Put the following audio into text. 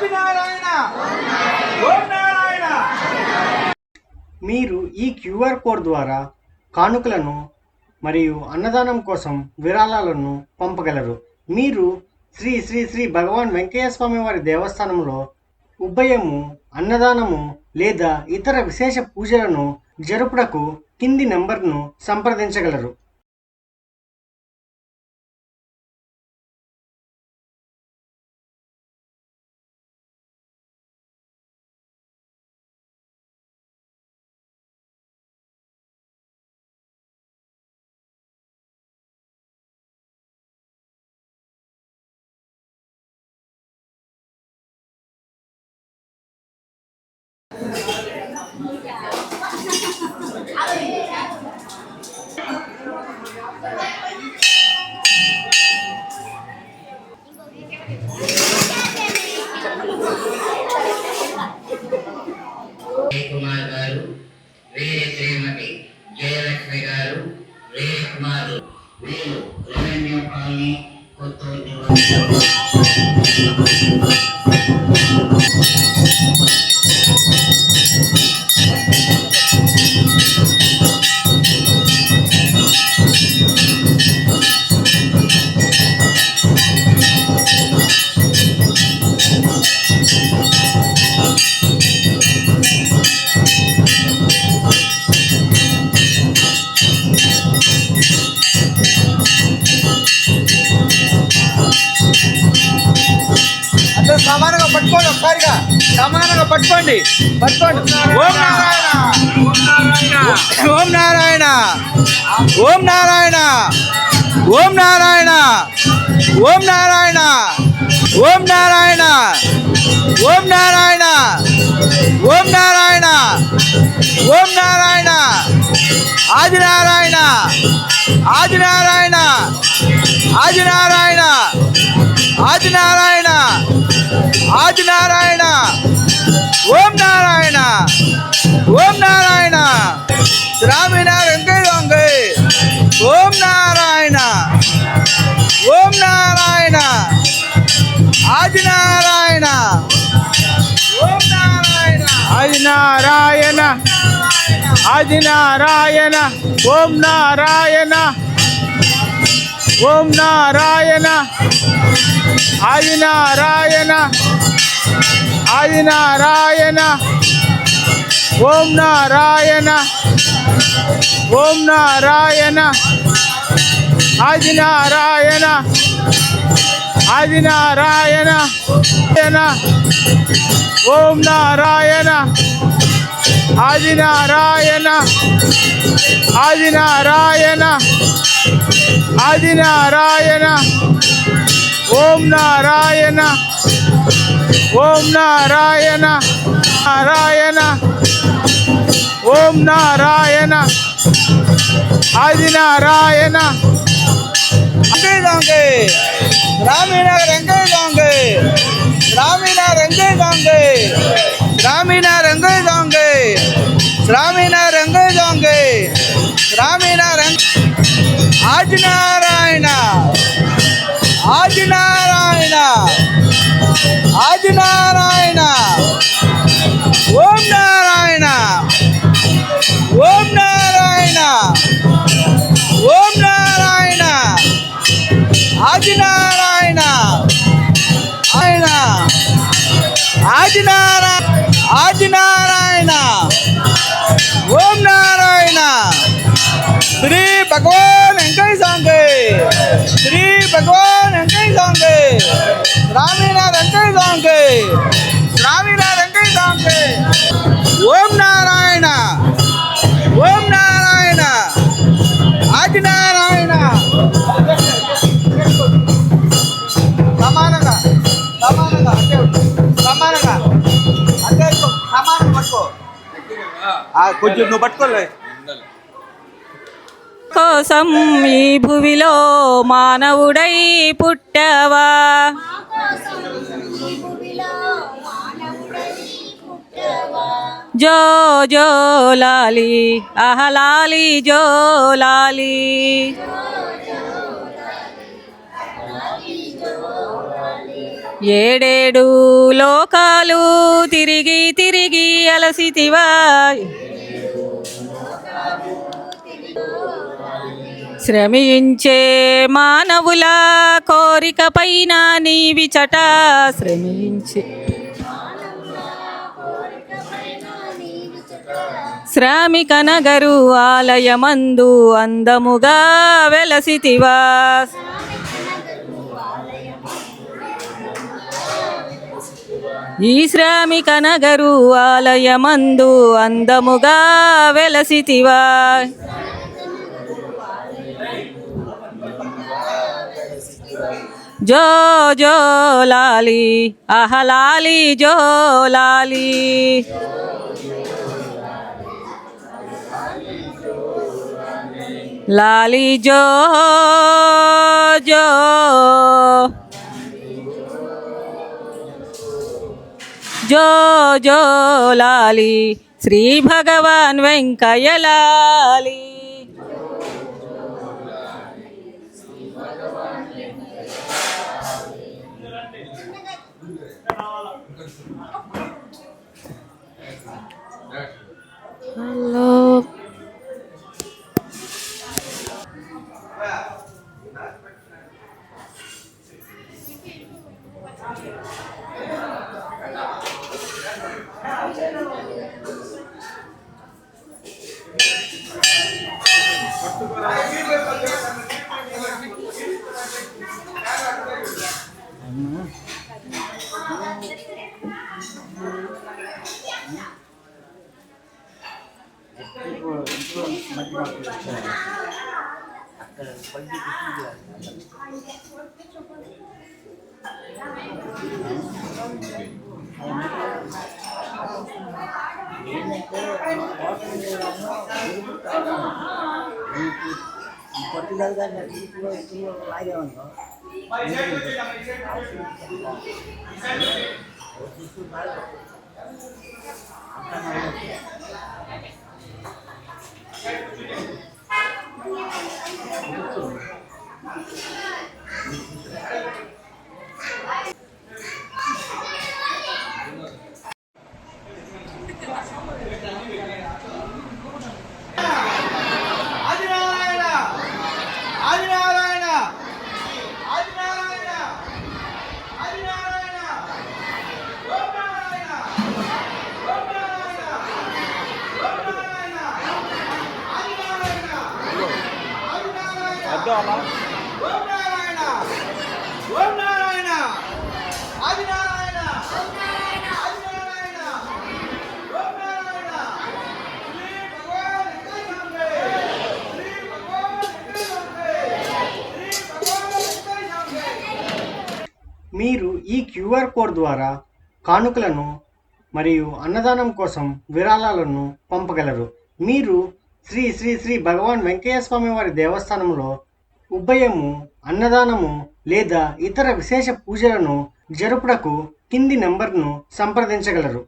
ఆదినారాయణ ఓం నారాయణ. మీరు ఈ QR code ద్వారా కానుకలను మరియు అన్నదానం కోసం విరాళాలను పంపగలరు. మీరు శ్రీ శ్రీ శ్రీ భగవాన్ వెంకయ్య స్వామి వారి దేవస్థానంలో ఉభయము, అన్నదానము లేదా ఇతర విశేష పూజలను జరుపుటకు కింది నంబర్ను సంప్రదించగలరు. కుమార్ గారు, వీరి శ్రీమతి జయలక్ష్మి గారు, వీరి కుమారు వీరు రెవెన్యూ కాలనీ కొత్తూరు. అందరూ సమానంగా పట్టుకోండి, ఒకసారిగా సమానంగా పట్టుకోండి. ఓం నారాయణ ఓం నారాయణ ఓం నారాయణ ఓం నారాయణ ఓం నారాయణ ఓం నారాయణ ఓం నారాయణ ఓం నారాయణ ఓం నారాయణ ఆదినారాయణ ఆదినారాయణ ఆదినారాయణ ఆదినారాయణ ఆదినారాయణ ఓం నారాయణ ఓం నారాయణ స్వామినారాయణ ఓం నారాయణ ఓం నారాయణ ఆదినారాయణ ఓం నారాయణ ఆదినారాయణ ఆదినారాయణ ఓం నారాయణ ఓం నారాయణ ఆదినారాయణ ఆదినారాయణ ఓం నారాయణ ఓం నారాయణ ఆదినారాయణ ఆదినారాయణ ఓం నారాయణ ఆదినారాయణ ఆదినారాయణ ఆదినారాయణ ఓం నారాయణ ఓం నారాయణ నారాయణ ఓం నారాయణ ఆదినారాయణ గ్రామీణ రంగ గ్రామీణ రంగ గ్రామీణ రంగ గ్రామీణ రంగ గ్రామీణ రంగ ఆదినారాయణ ఆదినారాయణ ఆదినారాయణ ఓం నారాయణ ఓం నారాయణ ఓం నారాయణ ఆదినారాయణ ఆయన ఆదినారాయణ ఓం నారాయణ శ్రీ భగవాన్ వెంకయ్య స్వామి శ్రీ భగవాన్ వెంకయ్య స్వామి గ్రామీణ వెంకయ్య స్వామి గ్రామీణ వెంకయ్య స్వామి ఓం నారాయణ ఓం నారాయణ ఆదినారాయణ సమానంగా సమానంగా అంటే సమానంగా అంటే సమానంగా పట్టుకో కొంచెం నువ్వు పట్టుకోలే కోసం ఈ భువిలో మానవుడై పుట్టవా జో జో లాలి అహలాలి జో లాలి ఏడేడు లోకాలు తిరిగి తిరిగి అలసితివా శ్రమించే మానవుల కోరిక పైన నీవిచట శ్రమించే శ్రామిక నగరు ఆలయమందు అందముగా వెలసితివా ఈ శ్రామిక నగరు ఆలయమందు అందముగా వెలసితివా జో జో లాలి అహలాలి జో లాలి లాలి జో జో జో జో లాలి శ్రీ భగవాన్ వెంకయ్య లాలి హలో ఆదినారాయణ ఆదినారాయణ ఆదినారాయణ ఆదినారాయణ ఓం నారాయణ ఓం నారాయణ ఓం నారాయణ ఆదినారాయణ ఆదినారాయణ ఓం నారాయణ ఓం నారాయణ ఆదినారాయణ ఆదినారాయణ ఓం నారాయణ మీరు ఈ క్యూఆర్ కోడ్ ద్వారా కానుకలను మరియు అన్నదానం కోసం విరాళాలను పంపగలరు. మీరు శ్రీ శ్రీ శ్రీ భగవాన్ వెంకయ్య స్వామి వారి దేవస్థానంలో ఉభయము అన్నదానము లేదా ఇతర విశేష పూజలను జరుపుటకు కింది నంబర్ను సంప్రదించగలరు.